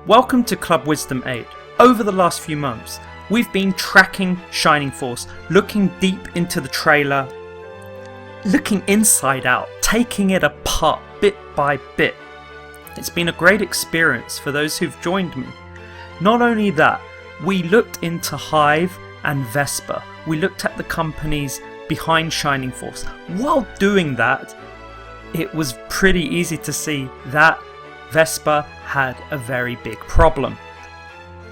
Welcome to Club Wisdom 8. Over the last few months, we've been tracking Shining Force, looking deep into the trailer, looking inside out, taking it apart bit by bit. It's been a great experience for those who've joined me. Not only that, we looked into Hive and Vespa. We looked at the companies behind Shining Force. While doing that, it was pretty easy to see that Vespa had a very big problem.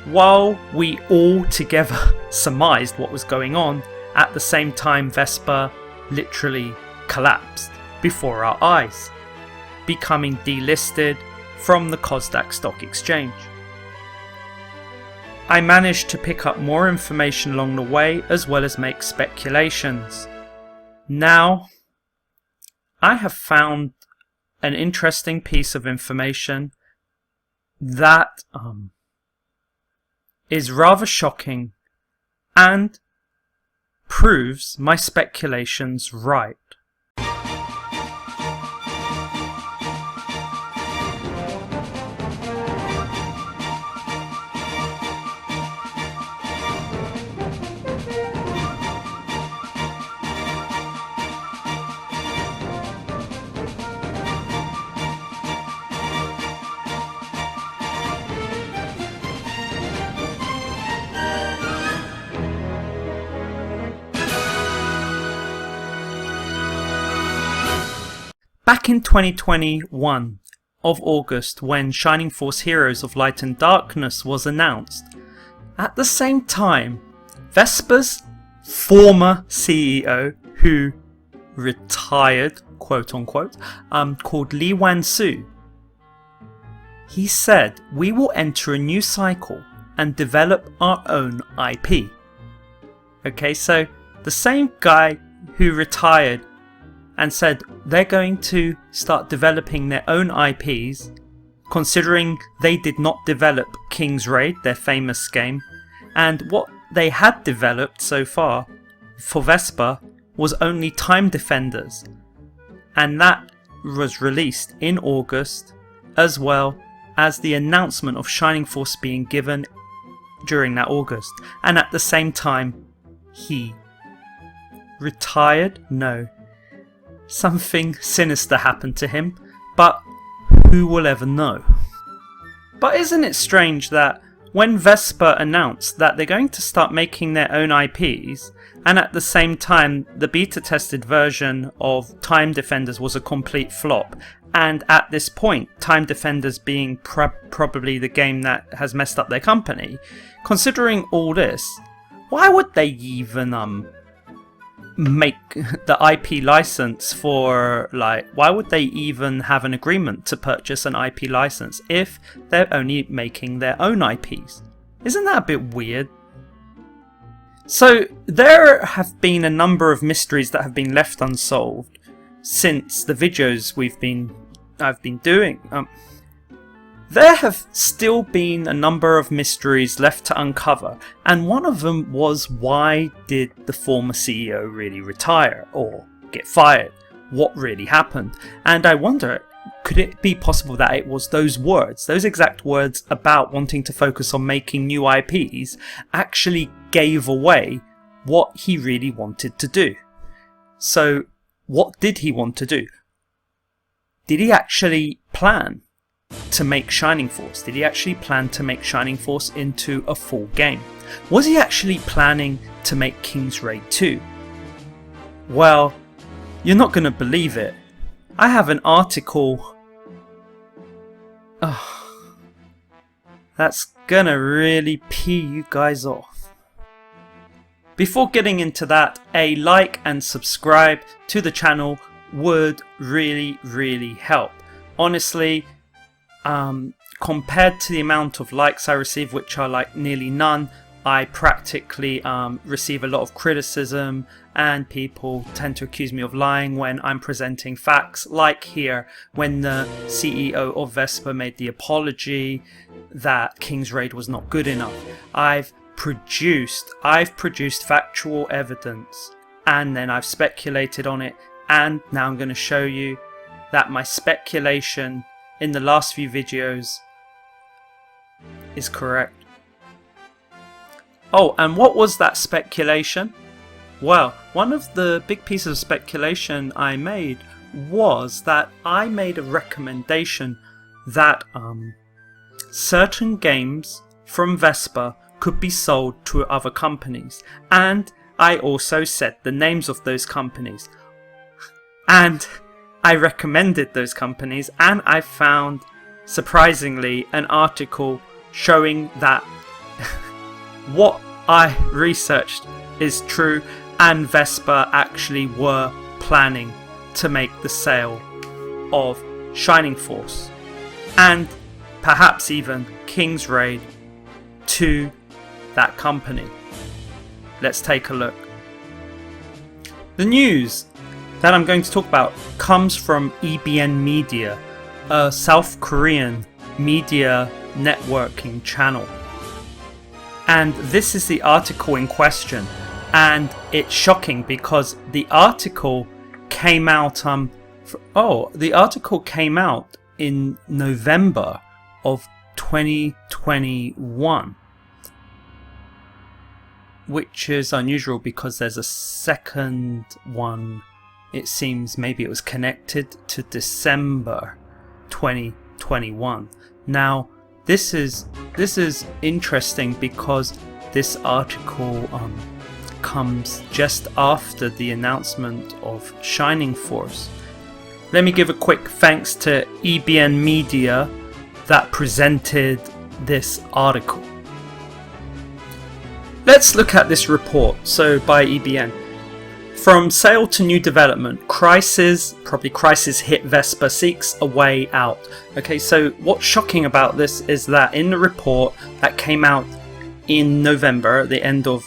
While we all together surmised what was going on, at the same time Vespa literally collapsed before our eyes, becoming delisted from the Kosdaq Stock Exchange. I managed to pick up more information along the way as well as make speculations. Now, I have found an interesting piece of information that is rather shocking and proves my speculations right. Back in 2021 of August, when Shining Force Heroes of Light and Darkness was announced, at the same time Vespa's former CEO, who retired, quote unquote, called Lee Wan-soo, he said, "We will enter a new cycle and develop our own IP." Okay, so the same guy who retired and said they're going to start developing their own IPs, considering they did not develop King's Raid, their famous game, and what they had developed so far for Vespa was only Time Defenders, and that was released in August, as well as the announcement of Shining Force being given during that August. And at the same time, he retired? No. Something sinister happened to him, but who will ever know? But isn't it strange that when Vespa announced that they're going to start making their own IPs, and at the same time the beta tested version of Time Defenders was a complete flop, and at this point Time Defenders being probably the game that has messed up their company, considering all this, why would they even make the IP license for, why would they even have an agreement to purchase an IP license if they're only making their own IPs? Isn't that a bit weird? So there have been a number of mysteries that have been left unsolved since the videos I've been doing. There have still been a number of mysteries left to uncover, and one of them was, why did the former CEO really retire or get fired? What really happened? And I wonder, could it be possible that it was those words, those exact words about wanting to focus on making new IPs, actually gave away what he really wanted to do? So what did he want to do? Did he actually plan to make Shining Force? Did he actually plan to make Shining Force into a full game? Was he actually planning to make King's Raid 2? Well, you're not going to believe it. I have an article that's gonna really pee you guys off. Before getting into that, a like and subscribe to the channel would really help. Honestly, compared to the amount of likes I receive, which are nearly none, I practically receive a lot of criticism, and people tend to accuse me of lying when I'm presenting facts, like here when the CEO of Vespa made the apology that King's Raid was not good enough. I've produced factual evidence, and then I've speculated on it, and now I'm going to show you that my speculation in the last few videos is correct. Oh, and what was that speculation? Well, one of the big pieces of speculation I made was that I made a recommendation that certain games from Vespa could be sold to other companies, and I also said the names of those companies, and I recommended those companies, and I found, surprisingly, an article showing that what I researched is true, and Vespa actually were planning to make the sale of Shining Force and perhaps even King's Raid to that company. Let's take a look. The news that I'm going to talk about comes from EBN Media, a South Korean media networking channel. And this is the article in question, and it's shocking because the article came out the article came out in November of 2021, which is unusual because there's a second one. It seems maybe it was connected to December 2021. Now this is interesting because this article comes just after the announcement of Shining Force. Let me give a quick thanks to EBN Media that presented this article. Let's look at this report. So by EBN. From sale to new development, Crisis hit Vespa seeks a way out. Okay, so what's shocking about this is that in the report that came out in November, the end of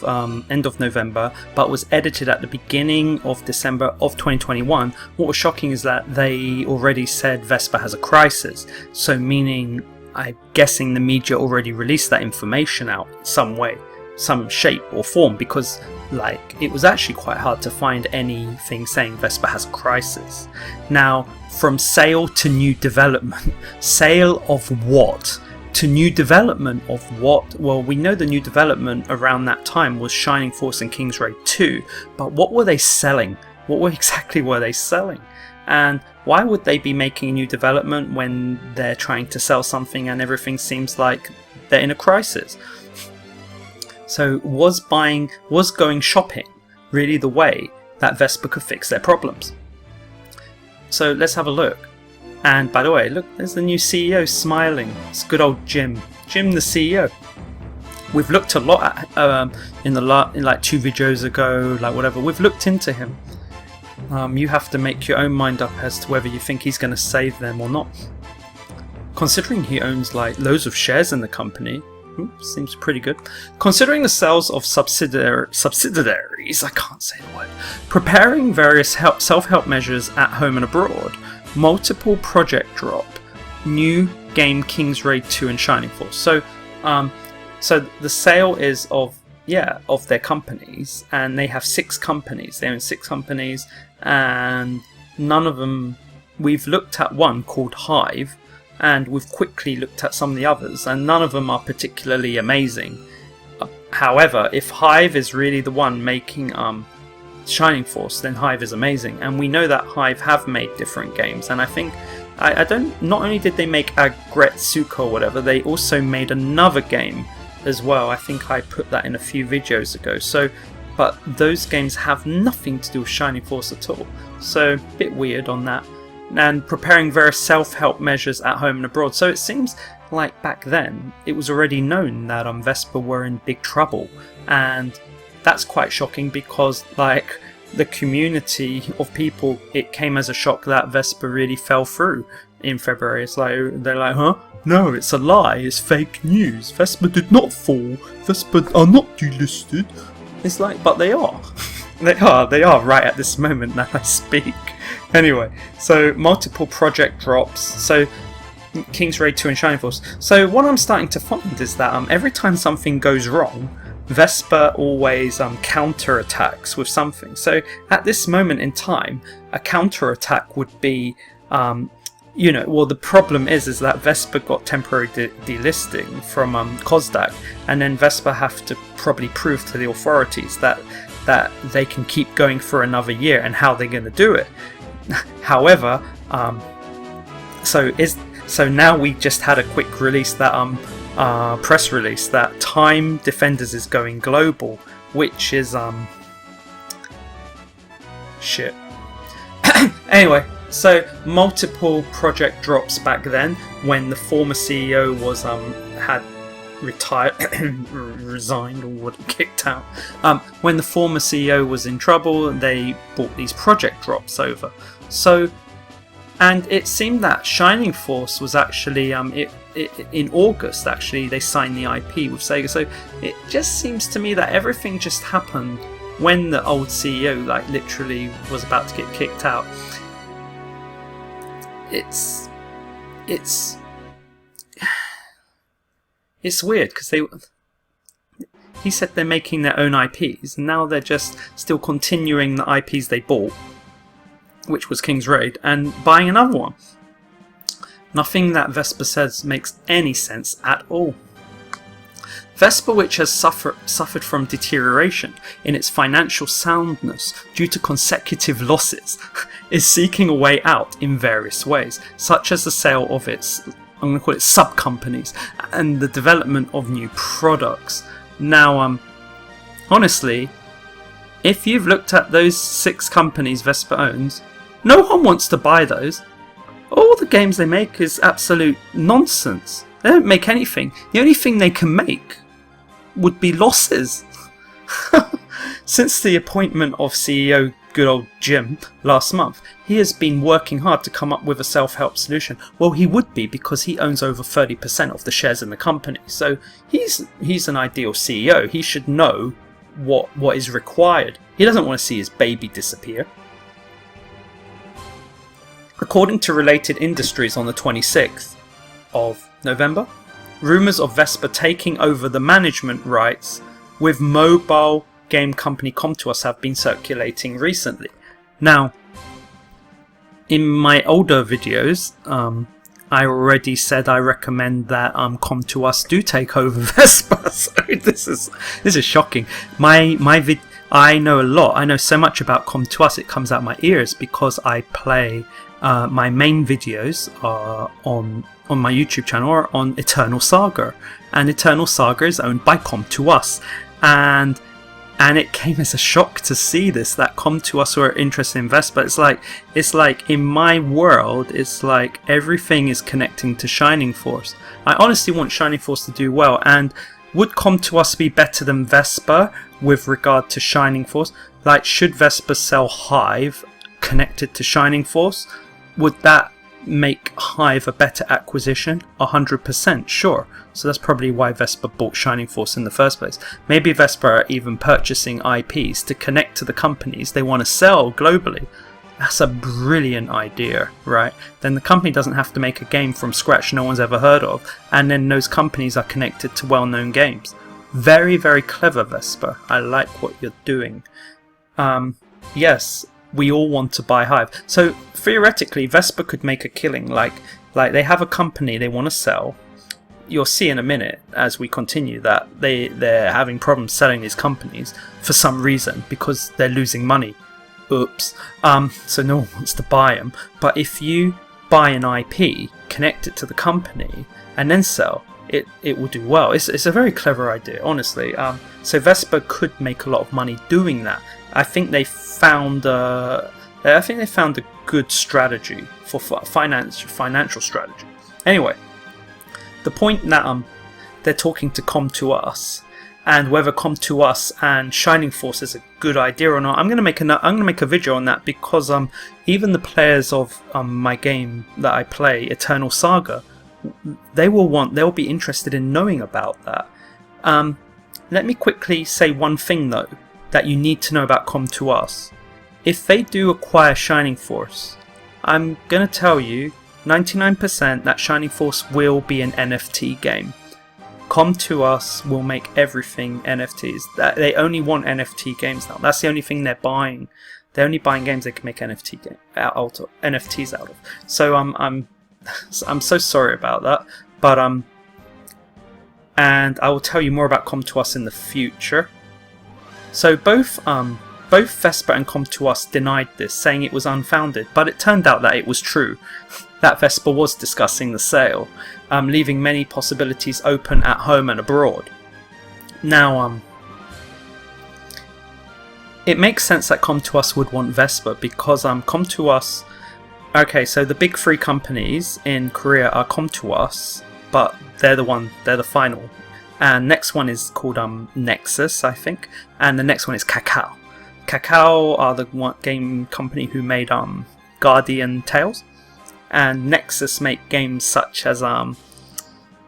November, but was edited at the beginning of December of 2021, what was shocking is that they already said Vespa has a crisis. So meaning, I'm guessing the media already released that information out some way, some shape or form, because it was actually quite hard to find anything saying Vespa has a crisis. Now, from sale to new development, sale of what? To new development of what? Well, we know the new development around that time was Shining Force and King's Raid 2, but what were they selling? What exactly were they selling? And why would they be making a new development when they're trying to sell something and everything seems like they're in a crisis? So was going shopping really the way that Vespa could fix their problems? So let's have a look. And by the way, look, there's the new CEO smiling. It's good old Jim. Jim, the CEO. We've looked a lot at in like 2 videos ago, like whatever. We've looked into him. You have to make your own mind up as to whether you think he's going to save them or not. Considering he owns like loads of shares in the company, seems pretty good. Considering the sales of subsidiaries, I can't say the word. Preparing various self-help measures at home and abroad. Multiple project drop. New game King's Raid 2 and Shining Force. So the sale is of their companies, and they have 6 companies. They own 6 companies, and none of them. We've looked at one called Hive, and we've quickly looked at some of the others, and none of them are particularly amazing. However, if Hive is really the one making Shining Force, then Hive is amazing, and we know that Hive have made different games, and I think not only did they make Agretsuko or whatever, they also made another game as well. I think I put that in a few videos ago. So, but those games have nothing to do with Shining Force at all. So, a bit weird on that. And preparing various self-help measures at home and abroad. So it seems like back then it was already known that Vespa were in big trouble, and that's quite shocking because like the community of people, it came as a shock that Vespa really fell through in February. It's like they're like, huh? No, it's a lie. It's fake news. Vespa did not fall. Vespa are not delisted. It's like, but they are. They are right at this moment that I speak. Anyway, so multiple project drops. So King's Raid 2 and Shining Force. So what I'm starting to find is that every time something goes wrong, Vespa always counter-attacks with something. So at this moment in time, a counter-attack would be well, the problem is that Vespa got temporary delisting from COSDAQ, and then Vespa have to probably prove to the authorities that they can keep going for another year, and how they're going to do it. However, so now we just had a quick release that press release that Time Defenders is going global, which is shit. Anyway, so multiple project drops back then when the former CEO was had retired, resigned, or kicked out. When the former CEO was in trouble, they brought these project drops over. So, and it seemed that Shining Force was actually in August. Actually, they signed the IP with Sega. So it just seems to me that everything just happened when the old CEO, like, literally was about to get kicked out. It's weird because he said they're making their own IPs, and now they're just still continuing the IPs they bought, which was King's Raid, and buying another one. Nothing that Vespa says makes any sense at all. Vespa, which has suffered from deterioration in its financial soundness due to consecutive losses, is seeking a way out in various ways, such as the sale of its, I'm going to call it, sub-companies, and the development of new products. Now, honestly, if you've looked at those 6 companies Vespa owns, no one wants to buy those. All the games they make is absolute nonsense. They don't make anything. The only thing they can make would be losses. Since the appointment of CEO good old Jim last month, he has been working hard to come up with a self-help solution. Well, he would be, because he owns over 30% of the shares in the company. So he's an ideal CEO. He should know what is required. He doesn't want to see his baby disappear. According to Related Industries on the 26th of November, rumours of Vespa taking over the management rights with mobile game company Com2Us have been circulating recently. Now, in my older videos, I already said I recommend that Com2Us do take over Vespa. So this is shocking. I know a lot. I know so much about Com2Us. It comes out my ears because I play. My main videos are on my YouTube channel are on Eternal Saga, and Eternal Saga is owned by Com2Us, and it came as a shock to see this, that Com2Us were interested in Vespa. It's like in my world, it's like everything is connecting to Shining Force. I honestly want Shining Force to do well, and would Com2Us be better than Vespa with regard to Shining Force? Like, should Vespa sell Hive connected to Shining Force? Would that make Hive a better acquisition? 100% sure. So that's probably why Vespa bought Shining Force in the first place. Maybe Vespa are even purchasing IPs to connect to the companies they want to sell globally. That's a brilliant idea, right? Then the company doesn't have to make a game from scratch no one's ever heard of, and then those companies are connected to well-known games. Very, very clever, Vespa. I like what you're doing. Yes, we all want to buy Hive. So theoretically, Vespa could make a killing. Like they have a company they want to sell. You'll see in a minute as we continue that they're having problems selling these companies for some reason because they're losing money. Oops. So no one wants to buy them. But if you buy an IP, connect it to the company, and then sell, it will do well. It's a very clever idea, honestly. So Vespa could make a lot of money doing that. I think they found a good strategy for financial strategy. Anyway, the point that they're talking to Com2Us, and whether Com2Us and Shining Force is a good idea or not, I'm gonna make a video on that, because even the players of my game that I play, Eternal Saga, they'll be interested in knowing about that. Let me quickly say one thing though that you need to know about Com2Us. If they do acquire Shining Force, I'm gonna tell you 99% that Shining Force will be an NFT game. Com2Us will make everything NFTs. They only want NFT games now. That's the only thing they're buying. They're only buying games they can make NFTs out of. So I'm so sorry about that. But and I will tell you more about Com2Us in the future. So both Vespa and Com2Us denied this, saying it was unfounded, but it turned out that it was true. That Vespa was discussing the sale, leaving many possibilities open at home and abroad. Now, it makes sense that Com2Us would want Vespa because Com2Us. Okay, so the big three companies in Korea are Com2Us, but they're the final. And next one is called Nexus, I think, and the next one is Kakao. Kakao are the game company who made Guardian Tales, and Nexus make games such as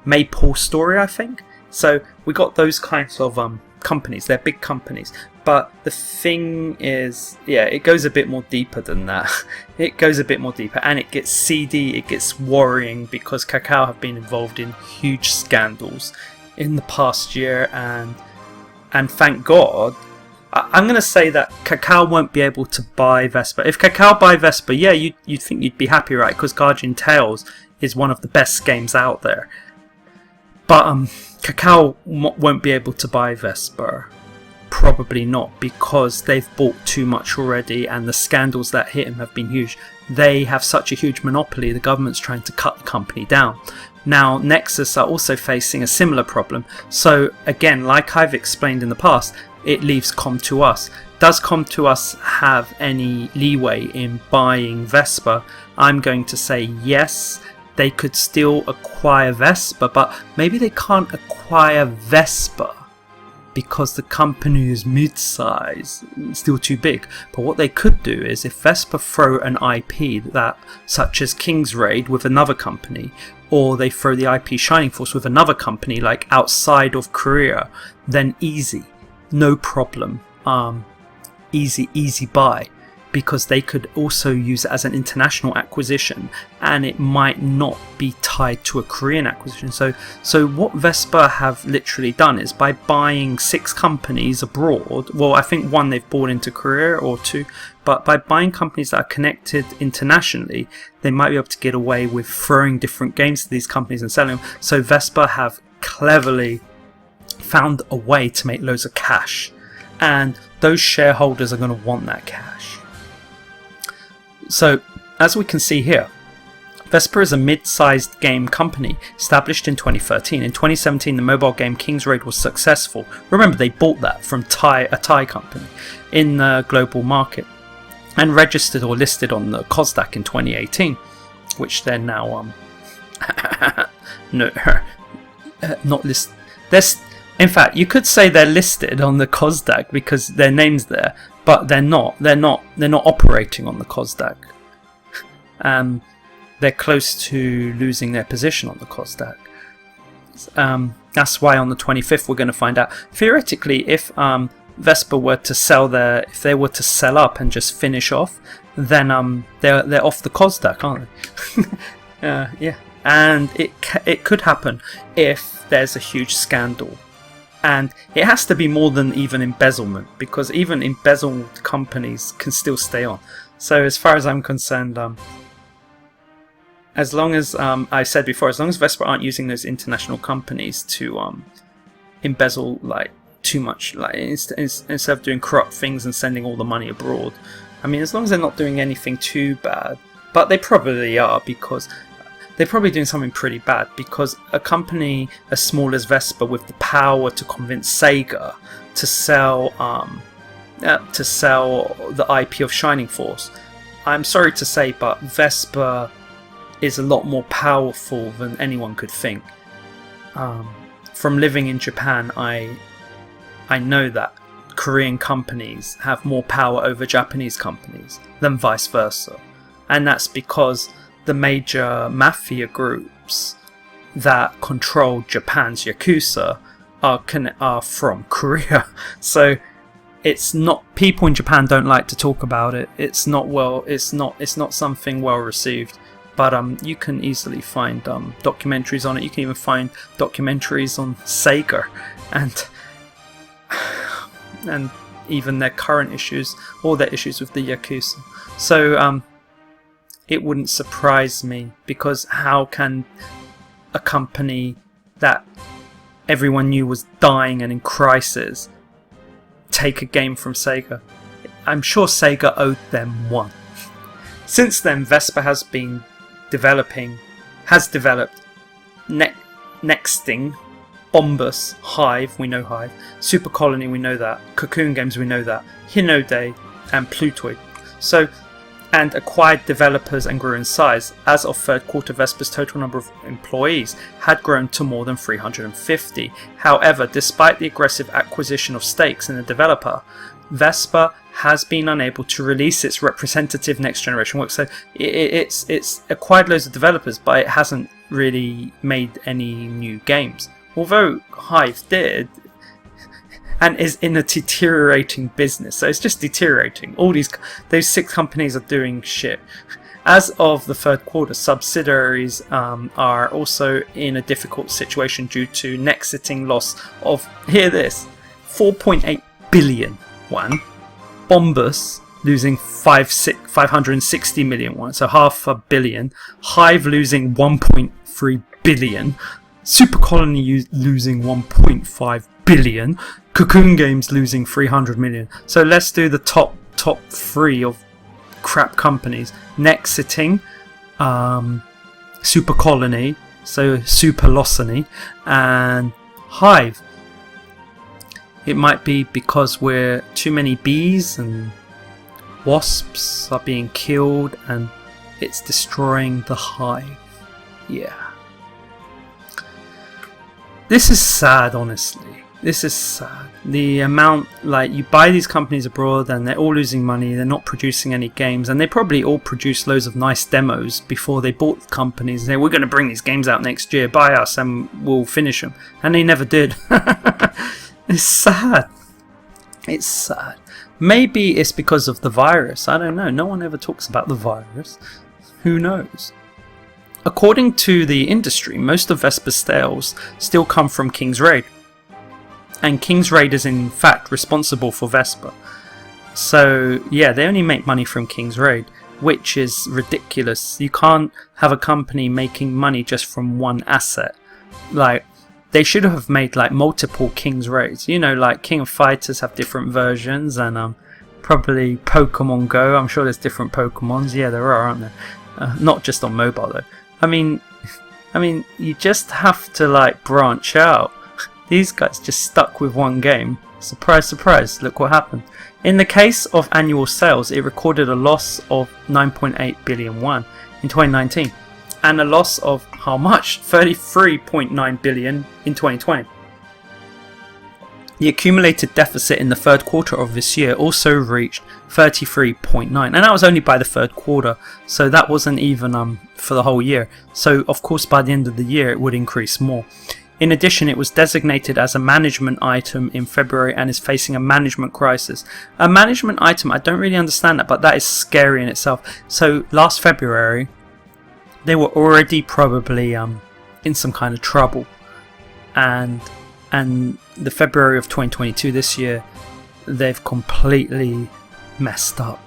Maple Story, I think. So we got those kinds of companies. They're big companies, but the thing is, yeah, it goes a bit more deeper than that. It goes a bit more deeper, and it gets seedy, it gets worrying, because Kakao have been involved in huge scandals in the past year, and thank God. I'm going to say that Kakao won't be able to buy Vespa. If Kakao buy Vespa, yeah, you'd think you'd be happy, right? Because Guardian Tales is one of the best games out there. But Kakao won't be able to buy Vespa. Probably not, because they've bought too much already, and the scandals that hit them have been huge. They have such a huge monopoly, the government's trying to cut the company down. Now, Nexus are also facing a similar problem. So again, like I've explained in the past, it leaves Com2Us. Does Com2Us have any leeway in buying Vespa? I'm going to say yes. They could still acquire Vespa, but maybe they can't acquire Vespa because the company is mid-size, still too big. But what they could do is, if Vespa throw an IP that, such as King's Raid with another company, or they throw the IP Shining Force with another company like outside of Korea, then easy. No problem, easy buy, because they could also use it as an international acquisition, and it might not be tied to a Korean acquisition. So what Vespa have literally done is, by buying 6 companies abroad, well, I think one they've bought into Korea or 2, but by buying companies that are connected internationally, they might be able to get away with throwing different games to these companies and selling them. So Vespa have cleverly found a way to make loads of cash, and those shareholders are going to want that cash. So as we can see here, Vespa is a mid-sized game company established in 2013. In 2017, the mobile game King's Raid was successful. Remember, they bought that from a Thai company in the global market, and registered or listed on the Kosdaq in 2018, which they're now not listed. In fact, you could say they're listed on the Kosdaq because their name's there, but they're not. They're not operating on the Kosdaq. They're close to losing their position on the Kosdaq. That's why on the 25th we're going to find out. Theoretically, if Vespa were to if they were to sell up and just finish off, then they're off the Kosdaq, aren't they? Yeah, and it could happen if there's a huge scandal. And it has to be more than even embezzlement, because even embezzled companies can still stay on. So as far as I'm concerned, as long as I said before, as long as Vespa aren't using those international companies to embezzle like too much, like instead of doing corrupt things and sending all the money abroad, I mean, as long as they're not doing anything too bad, but they probably are, because they're probably doing something pretty bad, because a company as small as Vespa, with the power to convince Sega to sell the IP of Shining Force, I'm sorry to say, but Vespa is a lot more powerful than anyone could think. From living in Japan, I know that Korean companies have more power over Japanese companies than vice versa, and that's because the major mafia groups that control Japan's Yakuza are from Korea. So it's not, people in Japan don't like to talk about it. It's not something well received. But you can easily find documentaries on it. You can even find documentaries on Sega and even their current issues, or their issues with the Yakuza. So it wouldn't surprise me, because how can a company that everyone knew was dying and in crisis take a game from Sega? I'm sure Sega owed them one. Since then, Vespa has developed Nexting, Bombus, Hive, we know Hive, Super Colony, we know that, Cocoon Games, we know that, Hinode, and Plutoid. And acquired developers and grew in size. As of third quarter, Vespa's total number of employees had grown to more than 350. However, despite the aggressive acquisition of stakes in the developer, Vespa has been unable to release its representative next generation work. So it's acquired loads of developers, but it hasn't really made any new games. Although Hive did, and is in a deteriorating business. So it's just deteriorating. Those 6 companies are doing shit. As of the third quarter, subsidiaries are also in a difficult situation due to Nexiting loss of, hear this, 4.8 billion won. Bombus losing 560 million won, so half a billion. Hive losing 1.3 billion. Super Colony losing 1.5 billion. Cocoon Games losing 300 million. So let's do the top 3 of crap companies. Nexiting, Super Colony, so Super Lossony, and Hive. It might be because we're too many bees and wasps are being killed and it's destroying the hive. Yeah. This is sad, honestly. This is sad. The amount, like, you buy these companies abroad and they're all losing money, they're not producing any games, and they probably all produced loads of nice demos before they bought the companies. They were going to bring these games out next year, buy us and we'll finish them. And they never did. It's sad. It's sad. Maybe it's because of the virus. I don't know. No one ever talks about the virus. Who knows? According to the industry, most of Vespa's sales still come from King's Raid. And King's Raid is in fact responsible for Vespa. So yeah, they only make money from King's Raid, which is ridiculous. You can't have a company making money just from one asset. Like, they should have made like multiple King's Raids. You know, like King of Fighters have different versions, and probably Pokemon Go. I'm sure there's different Pokemons. Yeah, there are, aren't there? Not just on mobile though. I mean, you just have to like branch out. These guys just stuck with one game. Surprise, surprise, look what happened. In the case of annual sales, it recorded a loss of 9.8 billion won in 2019. And a loss of how much? 33.9 billion in 2020. The accumulated deficit in the third quarter of this year also reached 33.9, and that was only by the third quarter, so that wasn't even for the whole year. So of course by the end of the year it would increase more. In addition, it was designated as a management item in February and is facing a management crisis. A management item, I don't really understand that, but that is scary in itself. So last February, they were already probably in some kind of trouble. And the February of 2022, this year, they've completely messed up.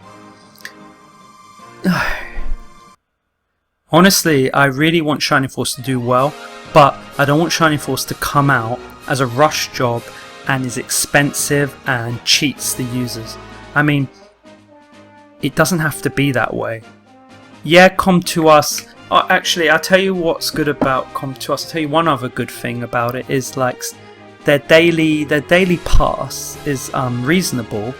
Honestly, I really want Shining Force to do well, but I don't want Shining Force to come out as a rush job and is expensive and cheats the users. I mean, it doesn't have to be that way. Yeah, Com2Us. Actually, I'll tell you what's good about Com2Us. I'll tell you one other good thing about it is like their daily pass is reasonable,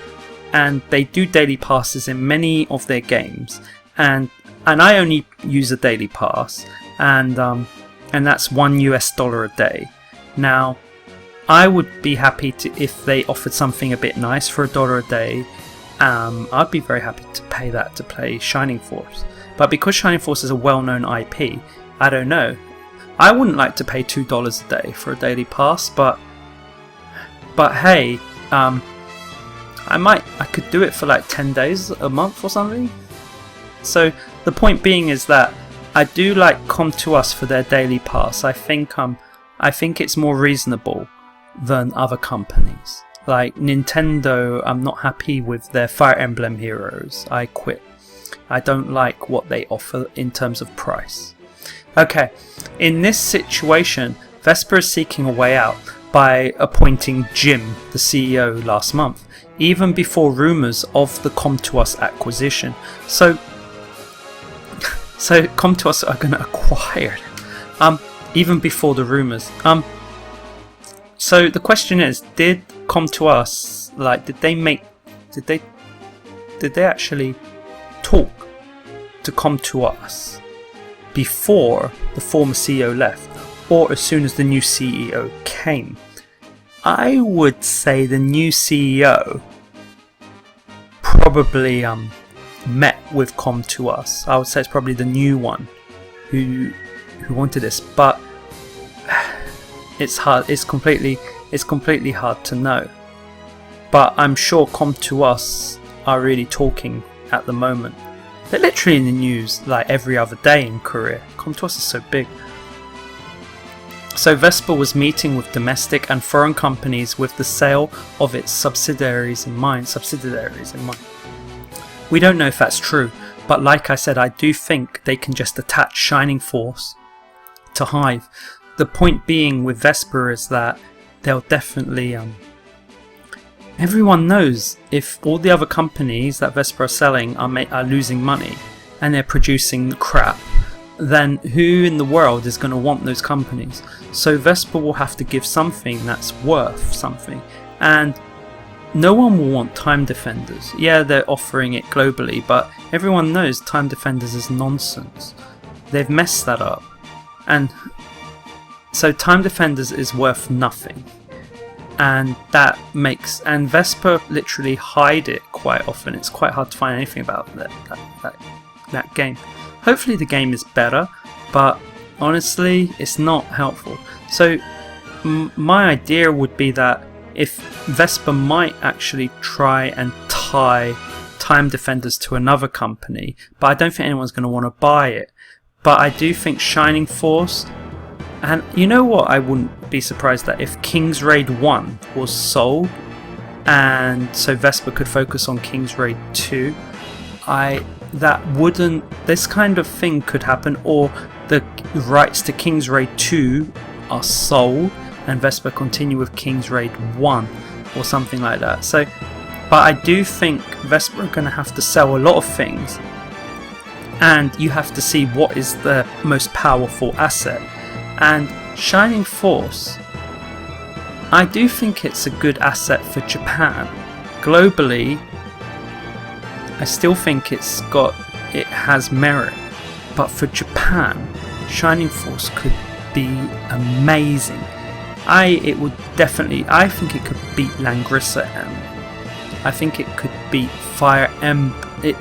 and they do daily passes in many of their games. And I only use a daily pass, and that's $1 a day. Now, I would be happy to if they offered something a bit nice for $1 a day. I'd be very happy to pay that to play Shining Force. But because Shining Force is a well-known IP, I don't know. I wouldn't like to pay $2 a day for a daily pass, but hey, I could do it for like 10 days a month or something. So the point being is that I do like Com2Us for their daily pass. I think it's more reasonable than other companies. Like Nintendo, I'm not happy with their Fire Emblem Heroes. I quit. I don't like what they offer in terms of price. Okay, in this situation, Vespa is seeking a way out by appointing Jim, the CEO, last month, even before rumours of the Com2Us acquisition. So Com2Us are going to acquire it, even before the rumours. So the question is, did Com2Us, like, did they actually talk to Com2Us before the former CEO left, or as soon as the new CEO came? I would say the new CEO probably met with Com2Us. I would say it's probably the new one who wanted this, but it's hard. It's completely hard to know. But I'm sure Com2Us are really talking at the moment. They're literally in the news like every other day in Korea. Com2Us is so big. So Vespa was meeting with domestic and foreign companies with the sale of its subsidiaries in mind. We don't know if that's true, but like I said, I do think they can just attach Shining Force to Hive. The point being with Vespa is that they'll definitely everyone knows if all the other companies that Vespa are selling are losing money and they're producing crap, then who in the world is going to want those companies? So Vespa will have to give something that's worth something, and no one will want Time Defenders. Yeah, they're offering it globally, but everyone knows Time Defenders is nonsense. They've messed that up, and so Time Defenders is worth nothing, and Vespa literally hide it quite often. It's quite hard to find anything about that game. Hopefully the game is better, but honestly it's not helpful. So my idea would be that if Vespa might actually try and tie Time Defenders to another company, but I don't think anyone's going to want to buy it. But I do think Shining Force, and you know what, I wouldn't be surprised that if King's Raid 1 was sold and so Vespa could focus on King's Raid 2, this kind of thing could happen, or the rights to King's Raid 2 are sold and Vespa continue with King's Raid 1 or something like that. So, but I do think Vespa are going to have to sell a lot of things, and you have to see what is the most powerful asset. And Shining Force, I do think it's a good asset for Japan. Globally, I still think it has merit, but for Japan, Shining Force could be amazing. I think it could beat Langrissa M. I think it could beat Fire Emblem.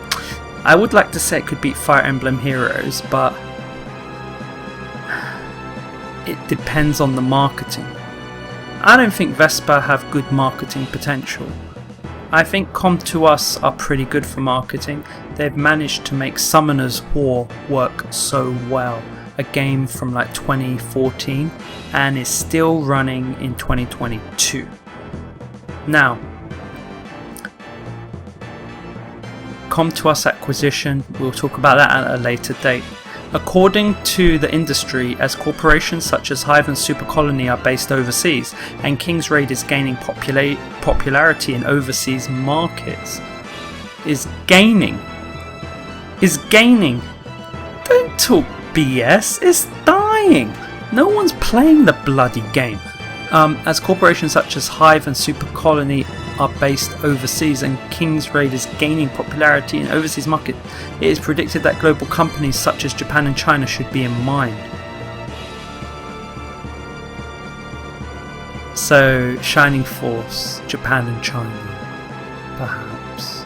I would like to say it could beat Fire Emblem Heroes, but it depends on the marketing. I don't think Vespa have good marketing potential. I think Com2Us are pretty good for marketing. They've managed to make Summoner's War work so well. A game from like 2014 and is still running in 2022. Now, Com2Us acquisition, we'll talk about that at a later date. According to the industry, as corporations such as Hive and Super Colony are based overseas, and King's Raid is gaining popularity in overseas markets, is gaining. Don't talk BS, it's dying. No one's playing the bloody game. As corporations such as Hive and Super Colony are based overseas and King's Raid is gaining popularity in overseas markets, it is predicted that global companies such as Japan and China should be in mind. So, Shining Force, Japan and China, perhaps.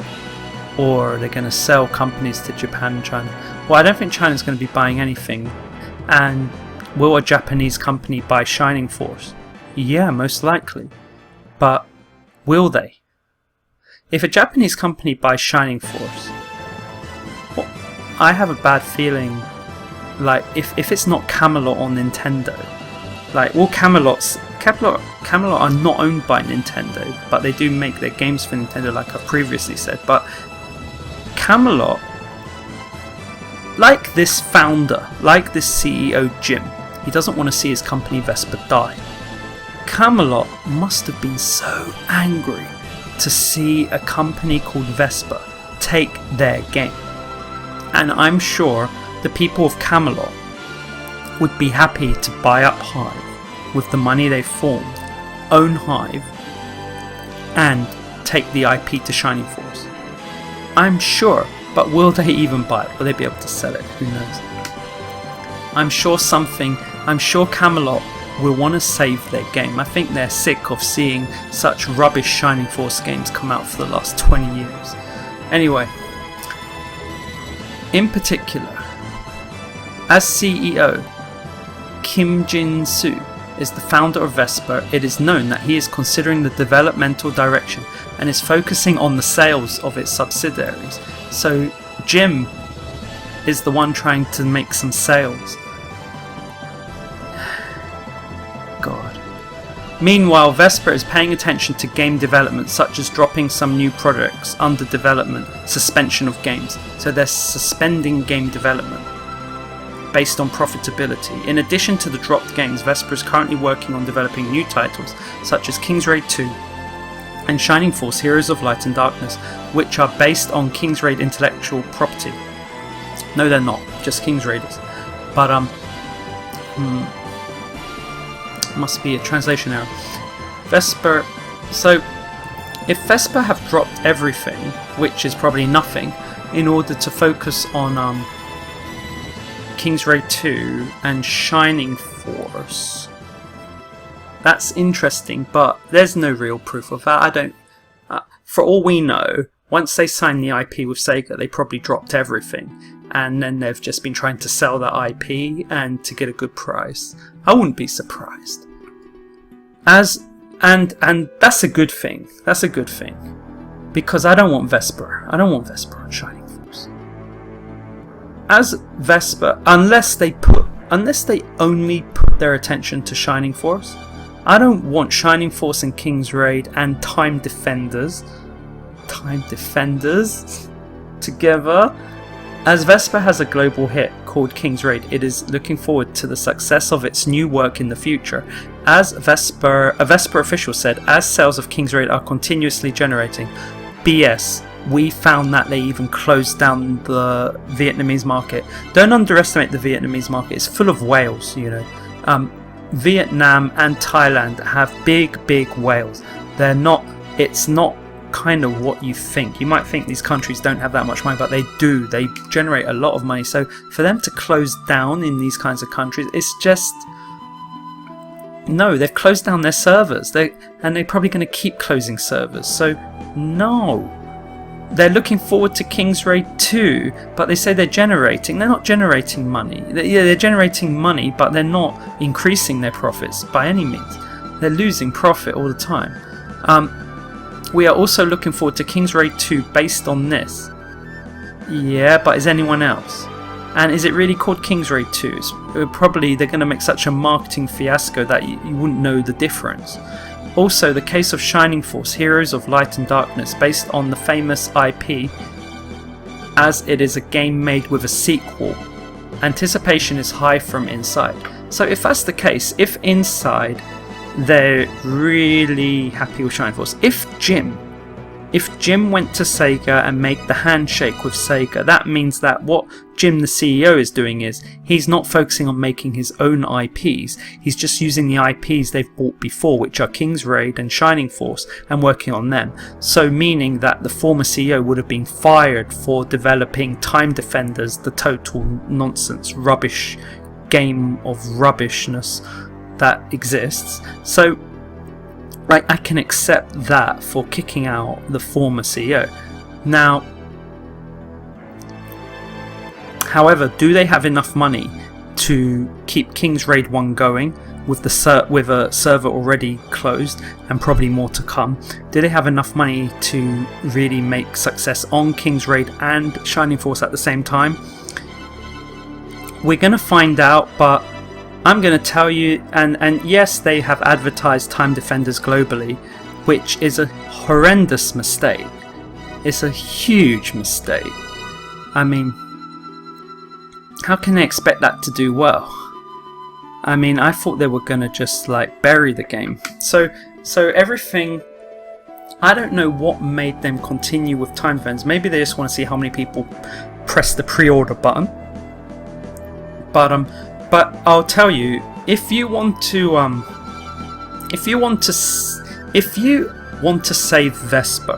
Or they're going to sell companies to Japan and China. Well, I don't think China's going to be buying anything. And will a Japanese company buy Shining Force? Yeah, most likely. But will they? If a Japanese company buys Shining Force, well, I have a bad feeling, like, if it's not Camelot or Nintendo, like, well, Camelot are not owned by Nintendo, but they do make their games for Nintendo, like I previously said. But Camelot like this founder, like this CEO Jim, he doesn't want to see his company Vespa die. Camelot must have been so angry to see a company called Vespa take their game. And I'm sure the people of Camelot would be happy to buy up Hive with the money they formed, own Hive, and take the IP to Shining Force. I'm sure, but will they even buy it? Will they be able to sell it? Who knows? I'm sure Camelot will want to save their game. I think they're sick of seeing such rubbish Shining Force games come out for the last 20 years. Anyway, in particular, as CEO, Kim Jin-soo is the founder of Vespa. It is known that he is considering the developmental direction and is focusing on the sales of its subsidiaries. So Jim is the one trying to make some sales. God. Meanwhile, Vespa is paying attention to game development, such as dropping some new projects under development, suspension of games. So they're suspending game development based on profitability. In addition to the dropped games, Vespa is currently working on developing new titles such as King's Raid 2 and Shining Force Heroes of Light and Darkness, which are based on King's Raid intellectual property. No, they're not, just King's Raiders. But must be a translation error. Vespa. So if Vespa have dropped everything, which is probably nothing, in order to focus on King's Raid 2 and Shining Force, that's interesting, but there's no real proof of that. For all we know, once they signed the IP with Sega, they probably dropped everything, and then they've just been trying to sell that IP and to get a good price. I wouldn't be surprised. And that's a good thing. That's a good thing, because I don't want Vespa. I don't want Vespa on Shining Force. As Vespa, unless they only put their attention to Shining Force, I don't want Shining Force and King's Raid and Time Defenders together. As Vespa has a global hit called King's Raid, it is looking forward to the success of its new work in the future. As a Vespa official said, as sales of King's Raid are continuously generating, BS, we found that they even closed down the Vietnamese market. Don't underestimate the Vietnamese market. It's full of whales, you know. Vietnam and Thailand have big whales. It's not kind of what you think. You might think these countries don't have that much money, but they do. They generate a lot of money. So for them to close down in these kinds of countries, it's just... No, they've closed down their servers. And they're probably going to keep closing servers. So, no. They're looking forward to King's Raid 2, but they say they're generating. They're not generating money. They're generating money, but they're not increasing their profits by any means. They're losing profit all the time. We are also looking forward to King's Raid 2 based on this. Yeah, but is anyone else? And is it really called King's Raid 2? Probably they're going to make such a marketing fiasco that you wouldn't know the difference. Also, the case of Shining Force Heroes of Light and Darkness, based on the famous IP, as it is a game made with a sequel. Anticipation is high from inside. So if that's the case, if inside they're really happy with Shining Force, if Jim went to Sega and made the handshake with Sega, that means that what Jim the CEO is doing is he's not focusing on making his own IPs, he's just using the IPs they've bought before, which are King's Raid and Shining Force, and working on them. So meaning that the former CEO would have been fired for developing Time Defenders, the total nonsense rubbish game of rubbishness that exists. So I can accept that for kicking out the former CEO. Now, however, do they have enough money to keep King's Raid 1 going with a server already closed and probably more to come? Do they have enough money to really make success on King's Raid and Shining Force at the same time? We're going to find out, but I'm going to tell you, and yes, they have advertised Time Defenders globally, which is a horrendous mistake. It's a huge mistake. I mean, how can they expect that to do well? I mean, I thought they were gonna just like bury the game. So everything. I don't know what made them continue with time defenders. Maybe they just want to see how many people press the pre-order button. But I'll tell you, if you want to save Vespa,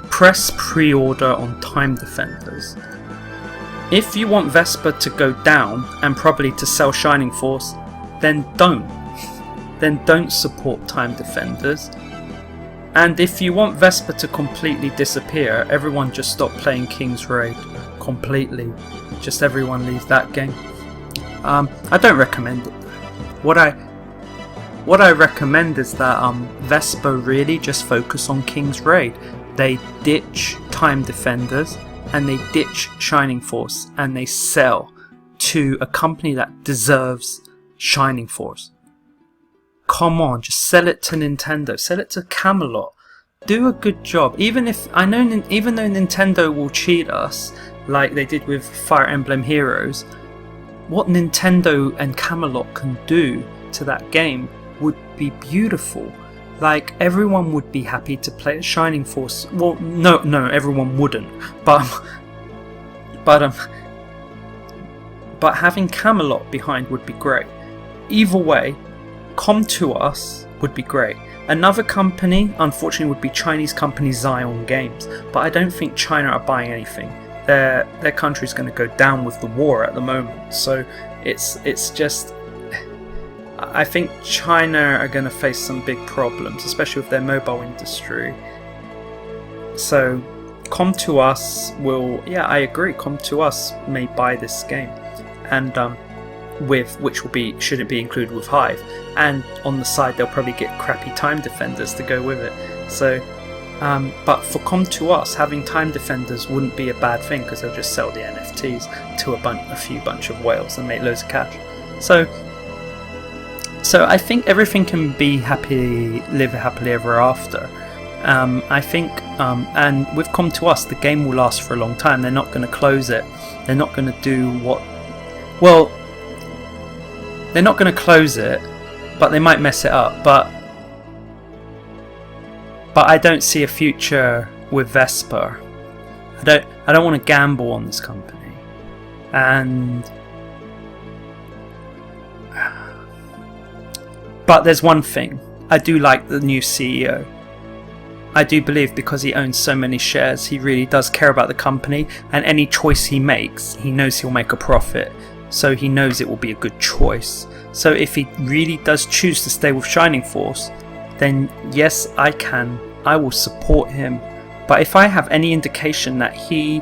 press pre-order on time defenders. If you want Vespa to go down and probably to sell Shining Force, then don't. Then don't support time defenders. And if you want Vespa to completely disappear, everyone just stop playing King's Raid completely. Just everyone leave that game. I don't recommend it. What I recommend is that Vespa really just focus on King's Raid. They ditch time defenders and they ditch Shining Force and they sell to a company that deserves Shining Force. Come on, just sell it to Nintendo, sell it to Camelot. Do a good job. Even though Nintendo will cheat us, like they did with Fire Emblem Heroes, what Nintendo and Camelot can do to that game would be beautiful. Like, everyone would be happy to play a Shining Force. Well, no, everyone wouldn't. But having Camelot behind would be great. Either way, Com2Us would be great. Another company, unfortunately, would be Chinese company Zion Games, but I don't think China are buying anything. Their country's going to go down with the war at the moment, so it's just. I think China are going to face some big problems, especially with their mobile industry. So, Com2Us will. Yeah, I agree. Com2Us may buy this game, and shouldn't be included with Hive, and on the side they'll probably get crappy time defenders to go with it. So, but for Com2Us, having time defenders wouldn't be a bad thing because they'll just sell the NFTs to a few bunch of whales and make loads of cash. So I think everything can live happily ever after. I think, and with Com2Us, the game will last for a long time. They're not going to close it. They're not going to do what. Well, they're not going to close it, but they might mess it up. But I don't see a future with Vespa. I don't want to gamble on this company. But there's one thing. I do like the new CEO. I do believe because he owns so many shares, he really does care about the company, and any choice he makes, he knows he'll make a profit. So he knows it will be a good choice. So if he really does choose to stay with Shining Force, then yes, I will support him. But if I have any indication that he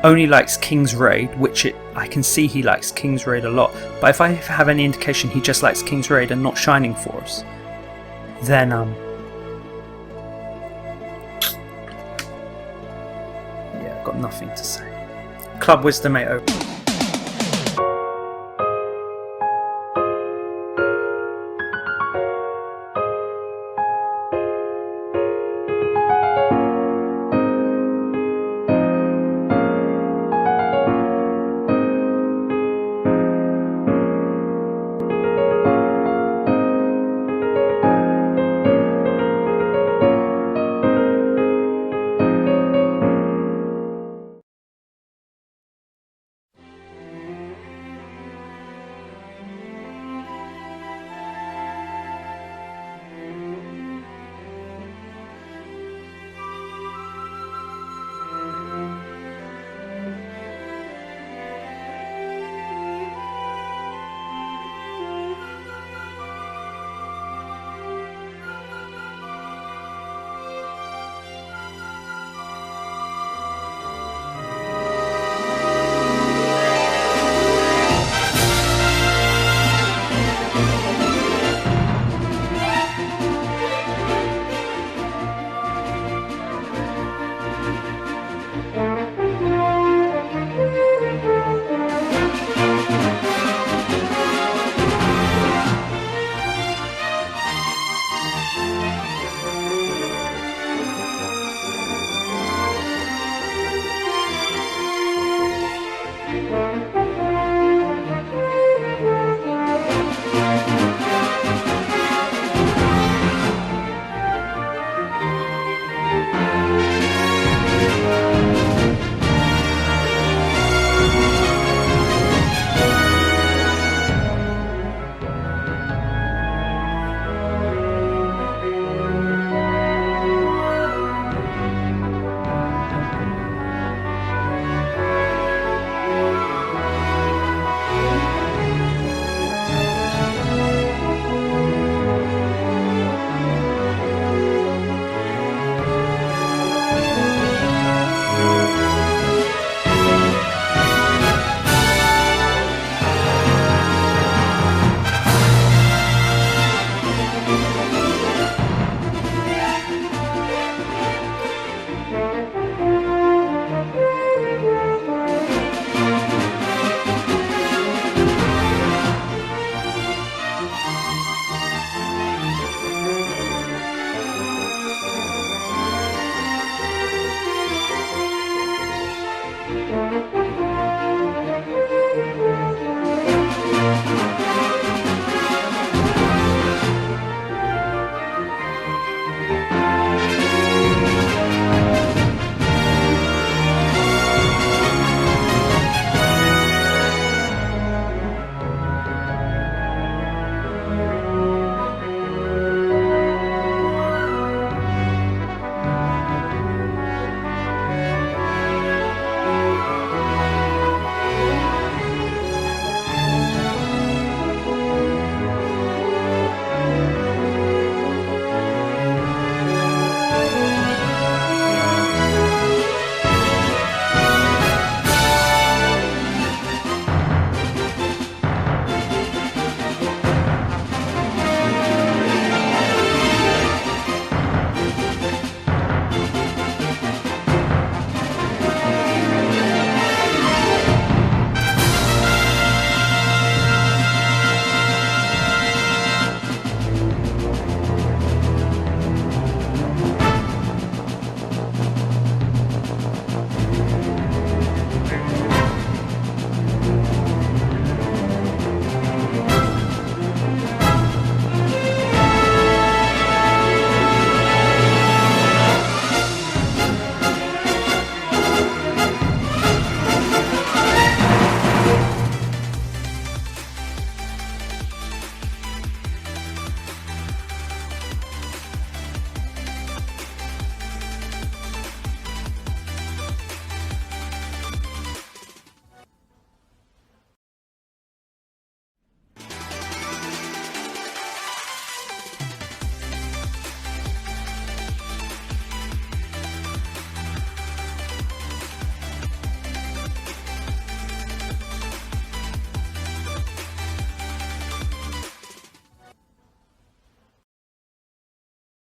only likes King's Raid, which I can see he likes King's Raid a lot, but if I have any indication he just likes King's Raid and not Shining Force, then yeah, I've got nothing to say. Club Wisdom 8.